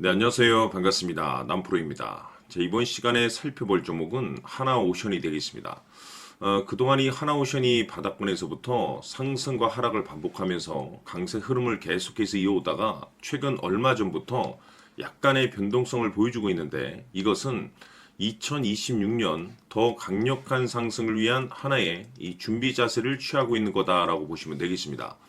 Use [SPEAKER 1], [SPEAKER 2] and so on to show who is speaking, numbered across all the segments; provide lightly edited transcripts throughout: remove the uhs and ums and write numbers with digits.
[SPEAKER 1] 네, 안녕하세요. 반갑습니다. 남프로입니다. 이번 시간에 살펴볼 종목은 하나오션이 되겠습니다. 그동안 이 하나오션이 바닥권에서부터 상승과 하락을 반복하면서 강세 흐름을 계속해서 이어오다가 최근 얼마 전부터 약간의 변동성을 보여주고 있는데, 이것은 2026년 더 강력한 상승을 위한 하나의 이 준비 자세를 취하고 있는 거다라고 보시면 되겠습니다.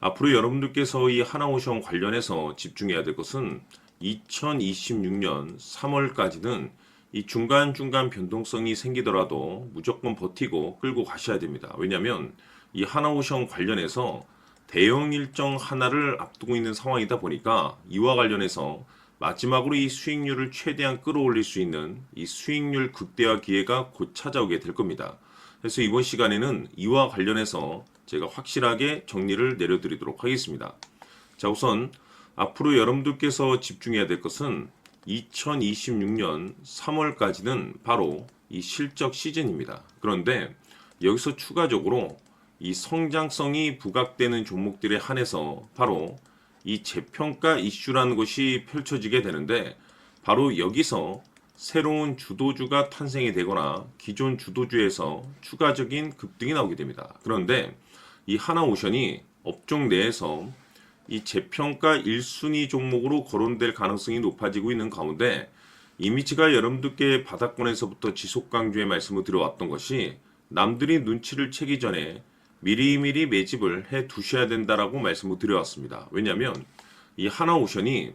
[SPEAKER 1] 앞으로 여러분들께서 이 하나오션 관련해서 집중해야 될 것은 2026년 3월까지는 이 중간중간 변동성이 생기더라도 무조건 버티고 끌고 가셔야 됩니다. 왜냐하면 이 하나오션 관련해서 대형 일정 하나를 앞두고 있는 상황이다 보니까 이와 관련해서 마지막으로 이 수익률을 최대한 끌어올릴 수 있는 이 수익률 극대화 기회가 곧 찾아오게 될 겁니다. 그래서 이번 시간에는 이와 관련해서 제가 확실하게 정리를 내려드리도록 하겠습니다. 자, 우선 앞으로 여러분들께서 집중해야 될 것은 2026년 3월까지는 바로 이 실적 시즌입니다. 그런데 여기서 추가적으로 이 성장성이 부각되는 종목들에 한해서 바로 이 재평가 이슈라는 것이 펼쳐지게 되는데, 바로 여기서 새로운 주도주가 탄생이 되거나 기존 주도주에서 추가적인 급등이 나오게 됩니다. 그런데 이 하나오션이 업종 내에서 이 재평가 1순위 종목으로 거론될 가능성이 높아지고 있는 가운데, 이미 제가 여러분들께 바닥권에서부터 지속 강조의 말씀을 드려왔던 것이 남들이 눈치를 채기 전에 미리미리 매집을 해 두셔야 된다라고 말씀을 드려왔습니다. 왜냐하면 이 하나오션이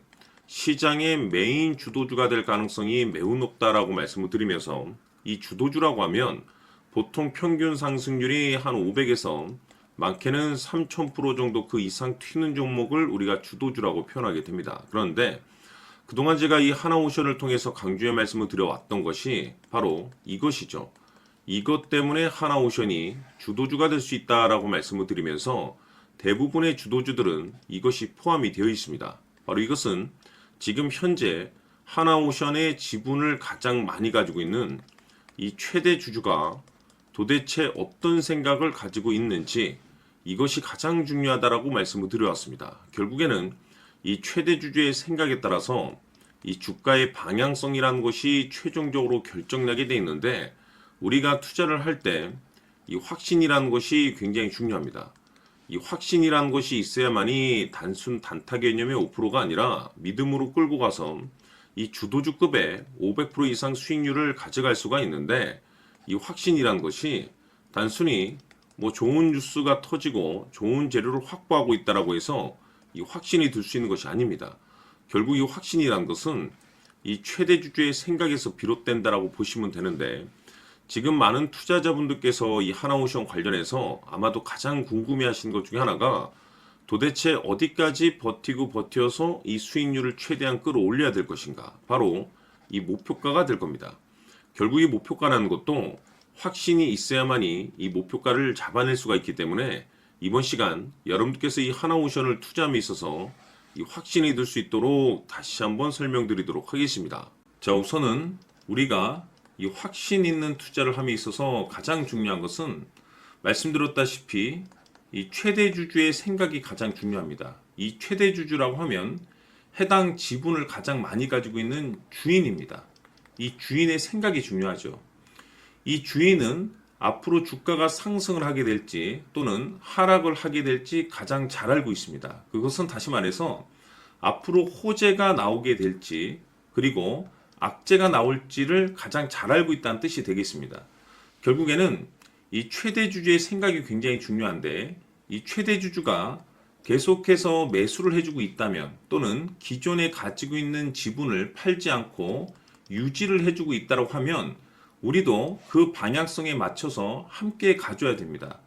[SPEAKER 1] 시장의 메인 주도주가 될 가능성이 매우 높다라고 말씀을 드리면서, 이 주도주라고 하면 보통 평균 상승률이 한 500에서 많게는 3000% 정도 그 이상 튀는 종목을 우리가 주도주라고 표현하게 됩니다. 그런데 그동안 제가 이 하나오션을 통해서 강조의 말씀을 드려왔던 것이 바로 이것이죠. 이것 때문에 하나오션이 주도주가 될 수 있다라고 말씀을 드리면서 대부분의 주도주들은 이것이 포함이 되어 있습니다. 바로 이것은 지금 현재 하나오션의 지분을 가장 많이 가지고 있는 이 최대 주주가 도대체 어떤 생각을 가지고 있는지, 이것이 가장 중요하다라고 말씀을 드려왔습니다. 결국에는 이 최대 주주의 생각에 따라서 이 주가의 방향성이라는 것이 최종적으로 결정나게 돼 있는데, 우리가 투자를 할 때 이 확신이라는 것이 굉장히 중요합니다. 이 확신이라는 것이 있어야만이 단순 단타 개념의 5%가 아니라 믿음으로 끌고 가서 이 주도주급의 500% 이상 수익률을 가져갈 수가 있는데, 이 확신이란 것이 단순히 뭐 좋은 뉴스가 터지고 좋은 재료를 확보하고 있다라고 해서 이 확신이 들 수 있는 것이 아닙니다. 결국 이 확신이란 것은 이 최대 주주의 생각에서 비롯된다라고 보시면 되는데, 지금 많은 투자자분들께서 이 하나오션 관련해서 아마도 가장 궁금해하시는 것 중에 하나가 도대체 어디까지 버티고 버텨서 이 수익률을 최대한 끌어올려야 될 것인가, 바로 이 목표가가 될 겁니다. 결국 이 목표가라는 것도 확신이 있어야만이 이 목표가를 잡아낼 수가 있기 때문에 이번 시간 여러분들께서 이 하나오션을 투자함에 있어서 이 확신이 들 수 있도록 다시 한번 설명드리도록 하겠습니다. 자, 우선은 우리가 이 확신 있는 투자를 함에 있어서 가장 중요한 것은 말씀드렸다시피 이 최대 주주의 생각이 가장 중요합니다. 이 최대 주주라고 하면 해당 지분을 가장 많이 가지고 있는 주인입니다. 이 주인의 생각이 중요하죠. 이 주인은 앞으로 주가가 상승을 하게 될지 또는 하락을 하게 될지 가장 잘 알고 있습니다. 그것은 다시 말해서 앞으로 호재가 나오게 될지 그리고 악재가 나올지를 가장 잘 알고 있다는 뜻이 되겠습니다. 결국에는 이 최대 주주의 생각이 굉장히 중요한데, 이 최대 주주가 계속해서 매수를 해주고 있다면 또는 기존에 가지고 있는 지분을 팔지 않고 유지를 해주고 있다고 하면 우리도 그 방향성에 맞춰서 함께 가져야 됩니다.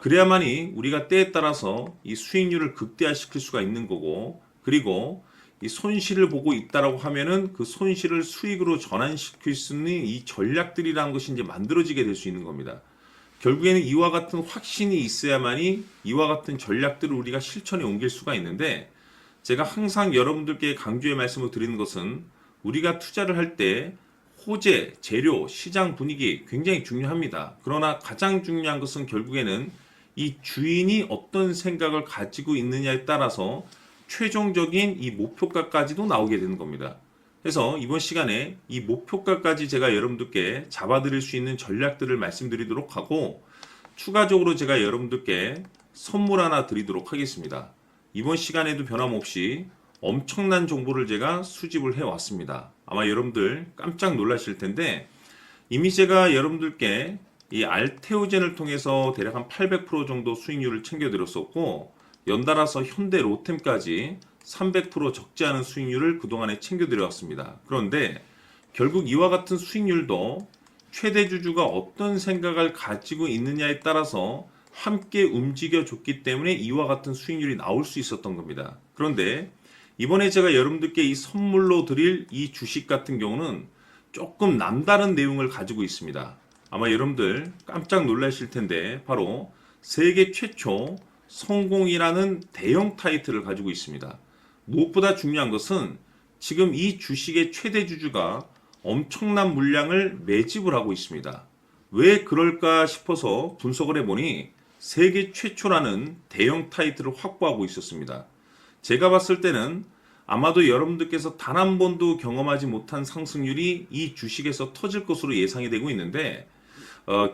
[SPEAKER 1] 그래야만이 우리가 때에 따라서 이 수익률을 극대화시킬 수가 있는 거고, 그리고 이 손실을 보고 있다라고 하면은 그 손실을 수익으로 전환시킬 수 있는 이 전략들이라는 것이 이제 만들어지게 될 수 있는 겁니다. 결국에는 이와 같은 확신이 있어야만이 이와 같은 전략들을 우리가 실천에 옮길 수가 있는데, 제가 항상 여러분들께 강조의 말씀을 드리는 것은 우리가 투자를 할 때 호재, 재료, 시장 분위기 굉장히 중요합니다. 그러나 가장 중요한 것은 결국에는 이 주인이 어떤 생각을 가지고 있느냐에 따라서 최종적인 이 목표가까지도 나오게 되는 겁니다. 그래서 이번 시간에 이 목표가까지 제가 여러분들께 잡아드릴 수 있는 전략들을 말씀드리도록 하고, 추가적으로 제가 여러분들께 선물 하나 드리도록 하겠습니다. 이번 시간에도 변함없이 엄청난 정보를 제가 수집을 해왔습니다. 아마 여러분들 깜짝 놀라실 텐데, 이미 제가 여러분들께 이 알테오젠을 통해서 대략 한 800% 정도 수익률을 챙겨드렸었고, 연달아서 현대 로템까지 300% 적지 않은 수익률을 그동안에 챙겨드려왔습니다. 그런데 결국 이와 같은 수익률도 최대 주주가 어떤 생각을 가지고 있느냐에 따라서 함께 움직여줬기 때문에 이와 같은 수익률이 나올 수 있었던 겁니다. 그런데 이번에 제가 여러분들께 이 선물로 드릴 이 주식 같은 경우는 조금 남다른 내용을 가지고 있습니다. 아마 여러분들 깜짝 놀라실 텐데, 바로 세계 최초 성공이라는 대형 타이틀을 가지고 있습니다. 무엇보다 중요한 것은 지금 이 주식의 최대 주주가 엄청난 물량을 매집을 하고 있습니다. 왜 그럴까 싶어서 분석을 해보니 세계 최초라는 대형 타이틀을 확보하고 있었습니다. 제가 봤을 때는 아마도 여러분들께서 단 한 번도 경험하지 못한 상승률이 이 주식에서 터질 것으로 예상이 되고 있는데,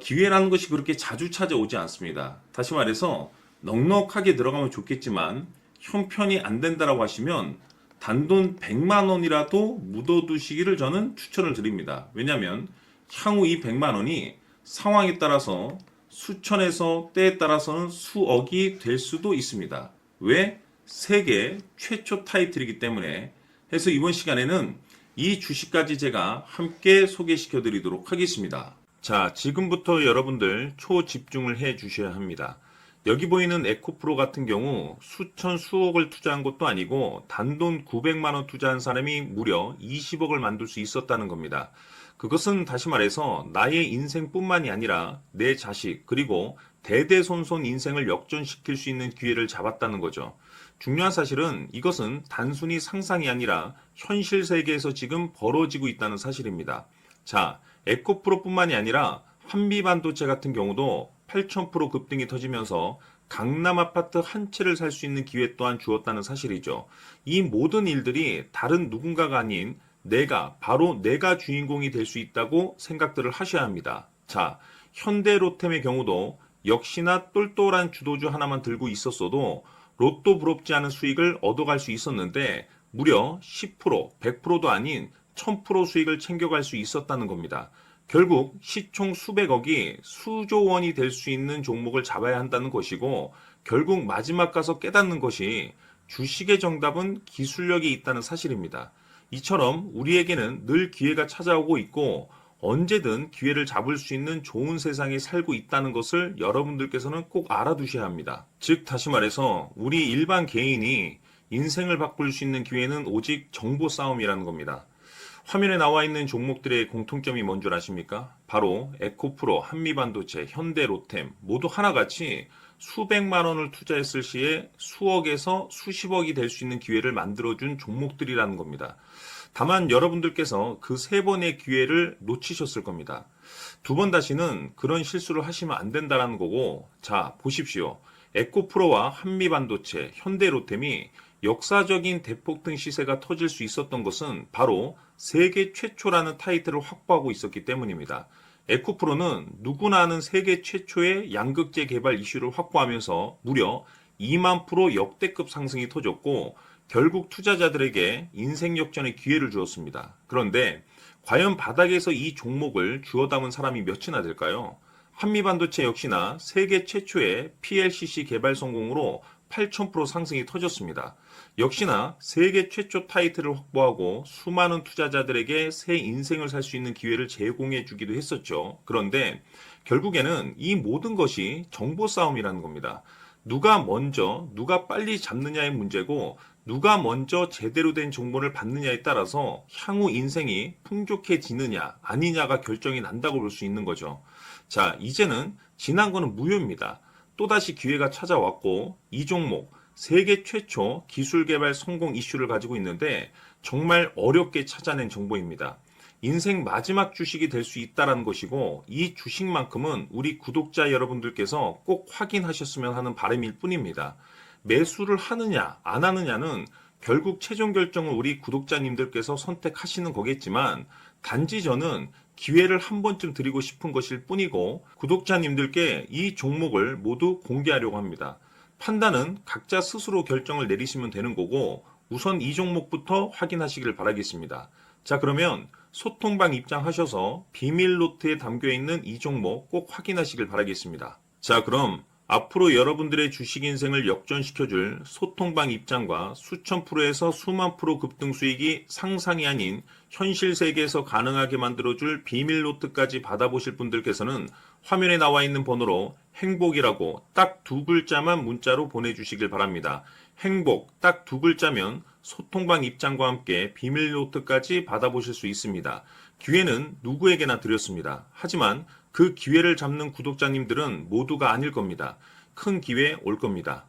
[SPEAKER 1] 기회라는 것이 그렇게 자주 찾아오지 않습니다. 다시 말해서 넉넉하게 들어가면 좋겠지만 형편이 안 된다라고 하시면 단돈 100만 원이라도 묻어두시기를 저는 추천을 드립니다. 왜냐하면 향후 이 100만 원이 상황에 따라서 수천에서 때에 따라서는 수억이 될 수도 있습니다. 왜? 세계 최초 타이틀이기 때문에. 해서 이번 시간에는 이 주식까지 제가 함께 소개시켜 드리도록 하겠습니다. 자, 지금부터 여러분들 초집중을 해 주셔야 합니다. 여기 보이는 에코프로 같은 경우 수천 수억을 투자한 것도 아니고 단돈 900만 원 투자한 사람이 무려 20억을 만들 수 있었다는 겁니다. 그것은 다시 말해서 나의 인생뿐만이 아니라 내 자식 그리고 대대손손 인생을 역전시킬 수 있는 기회를 잡았다는 거죠. 중요한 사실은 이것은 단순히 상상이 아니라 현실 세계에서 지금 벌어지고 있다는 사실입니다. 자, 에코프로뿐만이 아니라 한미반도체 같은 경우도 8,000% 급등이 터지면서 강남 아파트 한 채를 살 수 있는 기회 또한 주었다는 사실이죠. 이 모든 일들이 다른 누군가가 아닌 바로 내가 주인공이 될 수 있다고 생각들을 하셔야 합니다. 자, 현대로템의 경우도 역시나 똘똘한 주도주 하나만 들고 있었어도 로또 부럽지 않은 수익을 얻어갈 수 있었는데 무려 10%, 100%도 아닌 1000% 수익을 챙겨갈 수 있었다는 겁니다. 결국 시총 수백억이 수조 원이 될 수 있는 종목을 잡아야 한다는 것이고, 결국 마지막 가서 깨닫는 것이 주식의 정답은 기술력이 있다는 사실입니다. 이처럼 우리에게는 늘 기회가 찾아오고 있고 언제든 기회를 잡을 수 있는 좋은 세상에 살고 있다는 것을 여러분들께서는 꼭 알아두셔야 합니다. 즉 다시 말해서 우리 일반 개인이 인생을 바꿀 수 있는 기회는 오직 정보 싸움이라는 겁니다. 화면에 나와 있는 종목들의 공통점이 뭔 줄 아십니까? 바로 에코프로, 한미반도체, 현대로템 모두 하나같이 수백만 원을 투자했을 시에 수억에서 수십억이 될 수 있는 기회를 만들어준 종목들이라는 겁니다. 다만 여러분들께서 그 세 번의 기회를 놓치셨을 겁니다. 두 번 다시는 그런 실수를 하시면 안 된다는 거고, 자 보십시오. 에코프로와 한미반도체, 현대로템이 역사적인 대폭등 시세가 터질 수 있었던 것은 바로 세계 최초라는 타이틀을 확보하고 있었기 때문입니다. 에코프로는 누구나 아는 세계 최초의 양극재 개발 이슈를 확보하면서 무려 2만 프로 역대급 상승이 터졌고 결국 투자자들에게 인생 역전의 기회를 주었습니다. 그런데 과연 바닥에서 이 종목을 주워 담은 사람이 몇이나 될까요? 한미반도체 역시나 세계 최초의 PLCC 개발 성공으로 8,000% 상승이 터졌습니다. 역시나 세계 최초 타이틀을 확보하고 수많은 투자자들에게 새 인생을 살 수 있는 기회를 제공해 주기도 했었죠. 그런데 결국에는 이 모든 것이 정보 싸움이라는 겁니다. 누가 먼저, 누가 빨리 잡느냐의 문제고 누가 먼저 제대로 된 정보를 받느냐에 따라서 향후 인생이 풍족해지느냐 아니냐가 결정이 난다고 볼 수 있는 거죠. 자, 이제는 지난 거는 무효입니다. 또다시 기회가 찾아왔고 이 종목 세계 최초 기술 개발 성공 이슈를 가지고 있는데 정말 어렵게 찾아낸 정보입니다. 인생 마지막 주식이 될 수 있다는 것이고 이 주식만큼은 우리 구독자 여러분들께서 꼭 확인하셨으면 하는 바람일 뿐입니다.
[SPEAKER 2] 매수를 하느냐, 안 하느냐는 결국 최종 결정을 우리 구독자님들께서 선택하시는 거겠지만, 단지 저는 기회를 한 번쯤 드리고 싶은 것일 뿐이고, 구독자님들께 이 종목을 모두 공개하려고 합니다. 판단은 각자 스스로 결정을 내리시면 되는 거고, 우선 이 종목부터 확인하시길 바라겠습니다. 자, 그러면 소통방 입장하셔서 비밀 노트에 담겨 있는 이 종목 꼭 확인하시길 바라겠습니다. 자, 그럼 앞으로 여러분들의 주식 인생을 역전시켜줄 소통방 입장과 수천 프로에서 수만 프로 급등 수익이 상상이 아닌 현실 세계에서 가능하게 만들어줄 비밀 노트까지 받아보실 분들께서는 화면에 나와 있는 번호로 행복이라고 딱 두 글자만 문자로 보내주시길 바랍니다. 행복 딱 두 글자면 소통방 입장과 함께 비밀 노트까지 받아보실 수 있습니다. 기회는 누구에게나 드렸습니다. 하지만 그 기회를 잡는 구독자님들은 모두가 아닐 겁니다. 큰 기회 올 겁니다.